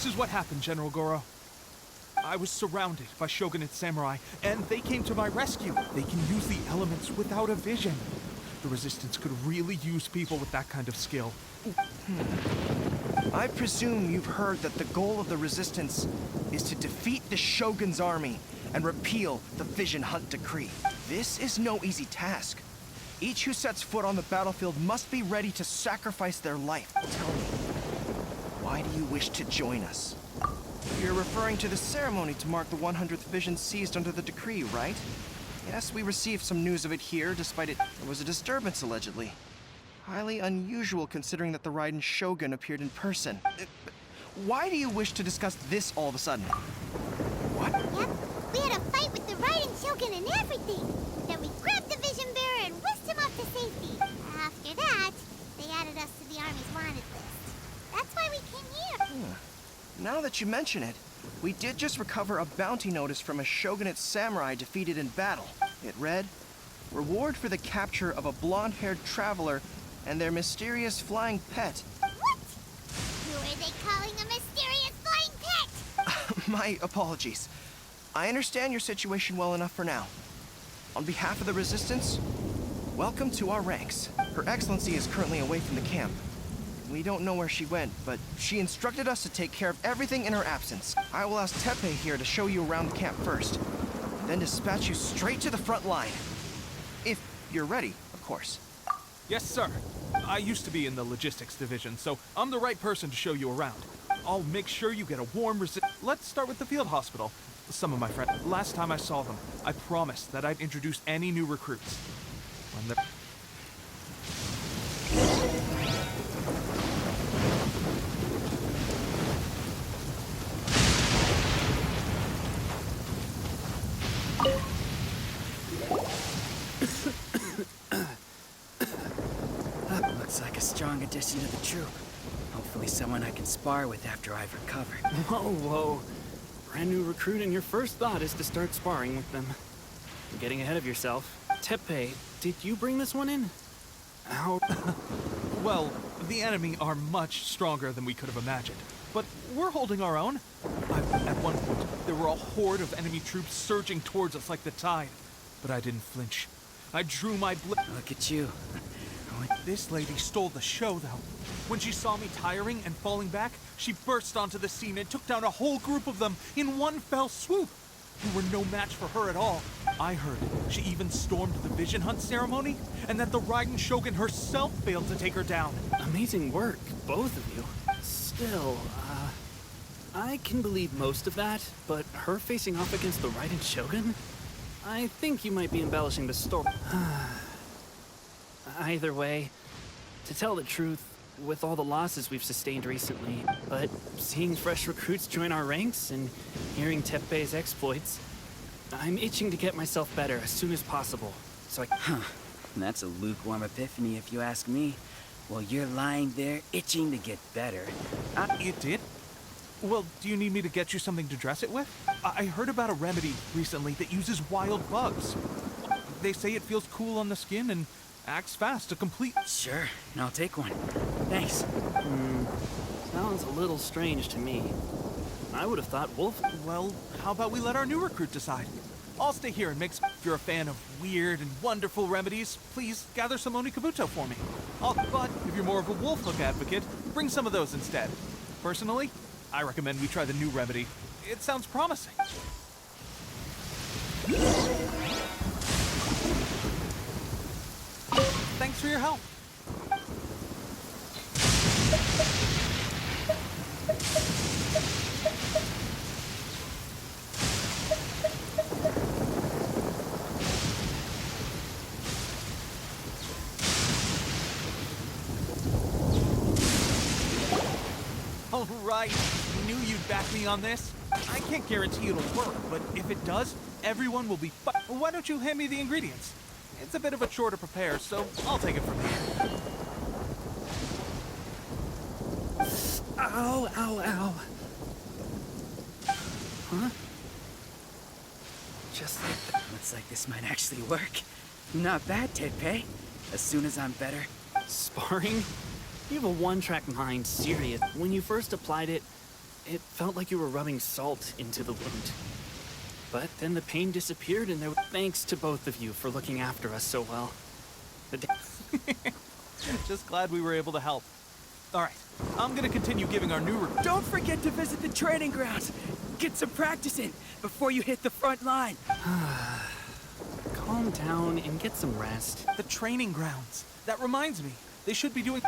This is what happened, General Goro. I was surrounded by shogunate samurai, and they came to my rescue. They can use the elements without a vision. The Resistance could really use people with that kind of skill. I presume you've heard that the goal of the Resistance is to defeat the Shogun's army and repeal the Vision Hunt Decree. This is no easy task. Each who sets foot on the battlefield must be ready to sacrifice their life. Tell me, why do you wish to join us? You're referring to the ceremony to mark the 100th Vision seized under the decree, right? Yes, we received some news of it here, despite it. There was a disturbance, allegedly. Highly unusual considering that the Raiden Shogun appeared in person. Why do you wish to discuss this all of a sudden? What? Yep, we had a fight with the Raiden Shogun and everything. Then we grabbed the Vision Bearer and whisked him off to safety. After that, they added us to the Army's wanted list. That's why we came here. Now that you mention it, we did just recover a bounty notice from a Shogunate samurai defeated in battle. It read, "Reward for the capture of a blonde-haired traveler and their mysterious flying pet." What? Who are they calling a mysterious flying pet? My apologies. I understand your situation well enough for now. On behalf of the Resistance, welcome to our ranks. Her Excellency is currently away from the camp. We don't know where she went, but she instructed us to take care of everything in her absence. I will ask Teppei here to show you around the camp first, then dispatch you straight to the front line. If you're ready, of course. Yes, sir. I used to be in the logistics division, so I'm the right person to show you around. I'll make sure you get a warm Let's start with the field hospital. Some of my friends. Last time I saw them, I promised that I'd introduce any new recruits. When they're... Looks like a strong addition to the troop. Hopefully someone I can spar with after I've recovered. Whoa. Brand new recruit and your first thought is to start sparring with them. You're getting ahead of yourself. Teppei, did you bring this one in? How? Well, the enemy are much stronger than we could have imagined. But we're holding our own. At one point, there were a horde of enemy troops surging towards us like the tide. But I didn't flinch. I drew my Look at you. This lady stole the show, though. When she saw me tiring and falling back, she burst onto the scene and took down a whole group of them in one fell swoop. We were no match for her at all. I heard she even stormed the Vision Hunt ceremony, and that the Raiden Shogun herself failed to take her down. Amazing work, both of you. Still, I can believe most of that, but her facing off against the Raiden Shogun? I think you might be embellishing the story. Either way, to tell the truth, with all the losses we've sustained recently, but seeing fresh recruits join our ranks and hearing Teppei's exploits, I'm itching to get myself better as soon as possible, so I... That's a lukewarm epiphany if you ask me. Well, you're lying there itching to get better. It did? Well, do you need me to get you something to dress it with? I heard about a remedy recently that uses wild bugs. They say it feels cool on the skin and acts fast to complete... Sure, and I'll take one. Thanks. Sounds a little strange to me. I would have thought wolf... Well, how about we let our new recruit decide? I'll stay here and mix... If you're a fan of weird and wonderful remedies, please gather some Onikabuto for me. But if you're more of a wolf hook advocate, bring some of those instead. Personally, I recommend we try the new remedy. It sounds promising. Thanks for your help. All right, knew you'd back me on this. I can't guarantee it'll work, but if it does, everyone will be Why don't you hand me the ingredients? It's a bit of a chore to prepare, so I'll take it from here. Ow, ow, ow. Huh? Just like that. Looks like this might actually work. Not bad, Teppei. As soon as I'm better. Sparring? You have a one-track mind, serious. When you first applied it, It felt like you were rubbing salt into the wound. But then the pain disappeared, and thanks to both of you for looking after us so well. Just glad we were able to help. All right, I'm gonna continue giving our new Don't forget to visit the training grounds. Get some practice in before you hit the front line. Calm down and get some rest. the training grounds. That reminds me, they should be doing.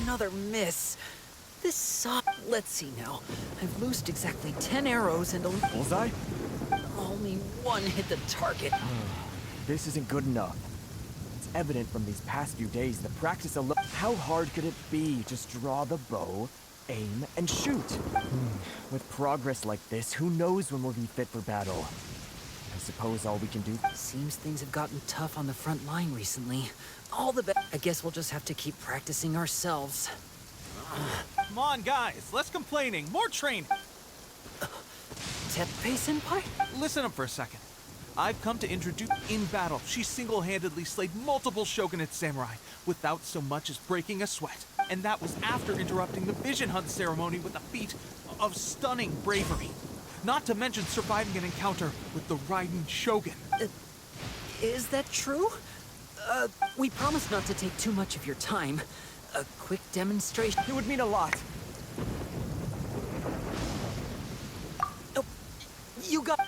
Another miss. This sucks. Let's see now. I've loosed exactly 10 arrows and Bullseye? only one hit the target. This isn't good enough. It's evident from these past few days the practice alone. How hard could it be? Just draw the bow, aim, and shoot. With progress like this, who knows when we'll be fit for battle? I suppose all we can do. Seems things have gotten tough on the front line recently. All the best. I guess we'll just have to keep practicing ourselves. Come on, guys, less complaining, more training. Teppei-senpai? Listen up for a second. I've come to introduce in battle. She single-handedly slayed multiple shogunate samurai without so much as breaking a sweat. And that was after interrupting the vision hunt ceremony with a feat of stunning bravery. Not to mention surviving an encounter with the Raiden Shogun. Is that true? We promise not to take too much of your time. A quick demonstration. It would mean a lot. Oh, you got...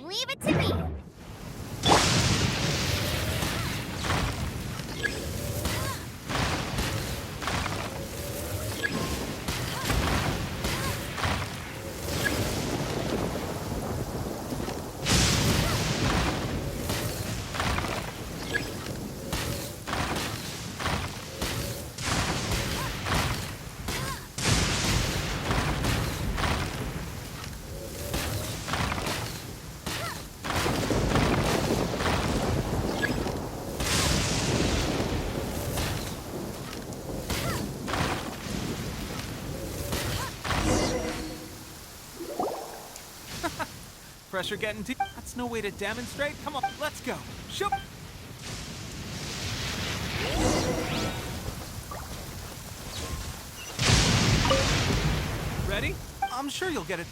Leave it to me. Pressure getting to... That's no way to demonstrate. Come on, let's go. Shoot! Ready? I'm sure you'll get it.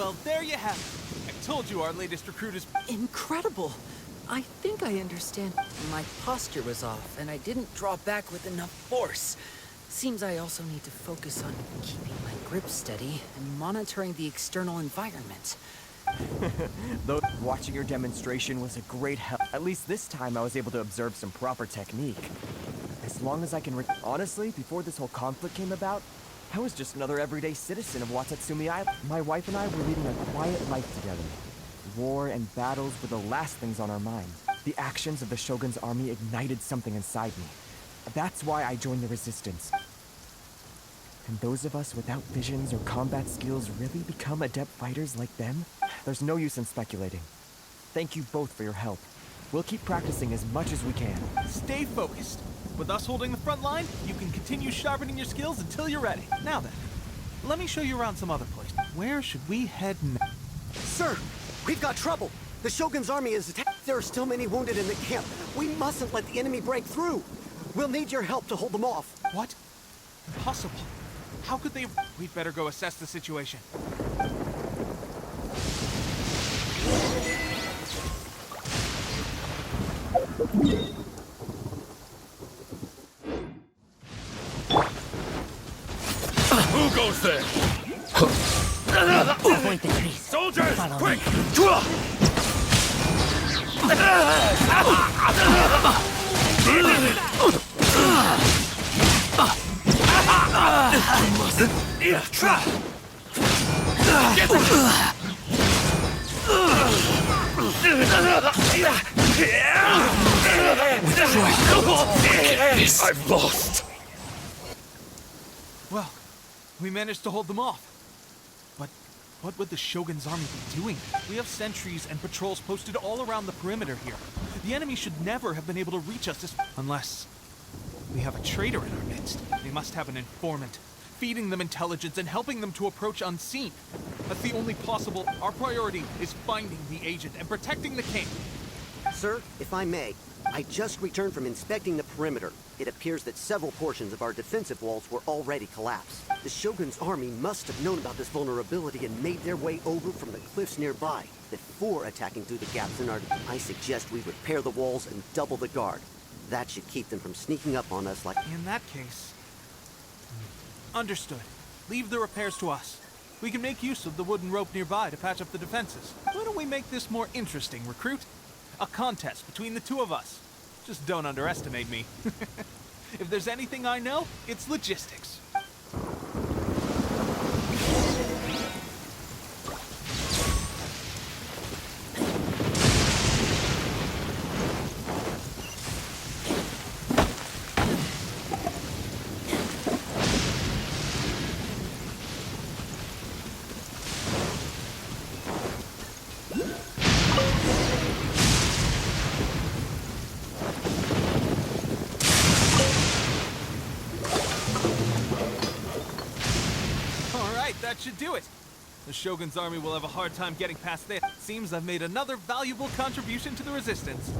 Well, there you have it. I told you our latest recruit is... Incredible! I think I understand. My posture was off, and I didn't draw back with enough force. Seems I also need to focus on keeping my grip steady and monitoring the external environment. Though watching your demonstration was a great help. At least this time I was able to observe some proper technique. As long as I can honestly, before this whole conflict came about, I was just another everyday citizen of Watatsumi Island. My wife and I were leading a quiet life together. War and battles were the last things on our minds. The actions of the Shogun's army ignited something inside me. That's why I joined the Resistance. And those of us without visions or combat skills really become adept fighters like them? There's no use in speculating. Thank you both for your help. We'll keep practicing as much as we can. Stay focused. With us holding the front line, you can continue sharpening your skills until you're ready. Now then, let me show you around some other places. Where should we head next? Sir, we've got trouble. The Shogun's army is attacked. There are still many wounded in the camp. We mustn't let the enemy break through. We'll need your help to hold them off. What? Impossible. How could they... We'd better go assess the situation. Who goes there? Point the trees. Soldiers, Follow quick! I've lost. Well, we managed to hold them off. But what would the Shogun's army be doing? We have sentries and patrols posted all around the perimeter here. The enemy should never have been able to reach us unless we have a traitor in our midst. They must have an informant, feeding them intelligence and helping them to approach unseen. That's the only possible. Our priority is finding the agent and protecting the king. Sir, if I may, I just returned from inspecting the perimeter. It appears that several portions of our defensive walls were already collapsed. The Shogun's army must have known about this vulnerability and made their way over from the cliffs nearby before attacking through the gaps in our... I suggest we repair the walls and double the guard. That should keep them from sneaking up on us like... In that case... Understood. Leave the repairs to us. We can make use of the wooden rope nearby to patch up the defenses. Why don't we make this more interesting, recruit? A contest between the two of us. Just don't underestimate me. If there's anything I know, it's logistics. That should do it. The Shogun's army will have a hard time getting past this. Seems I've made another valuable contribution to the Resistance.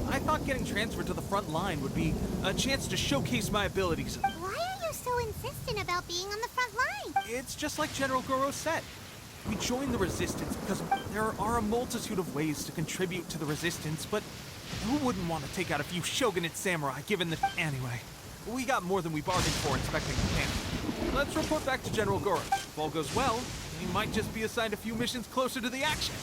I thought getting transferred to the front line would be a chance to showcase my abilities. Why are you so insistent about being on the front line? It's just like General Goro said. We joined the Resistance because there are a multitude of ways to contribute to the Resistance, but who wouldn't want to take out a few Shogunate samurai given the... Anyway, we got more than we bargained for inspecting the camp. Let's report back to General Goro. If all goes well, we might just be assigned a few missions closer to the action.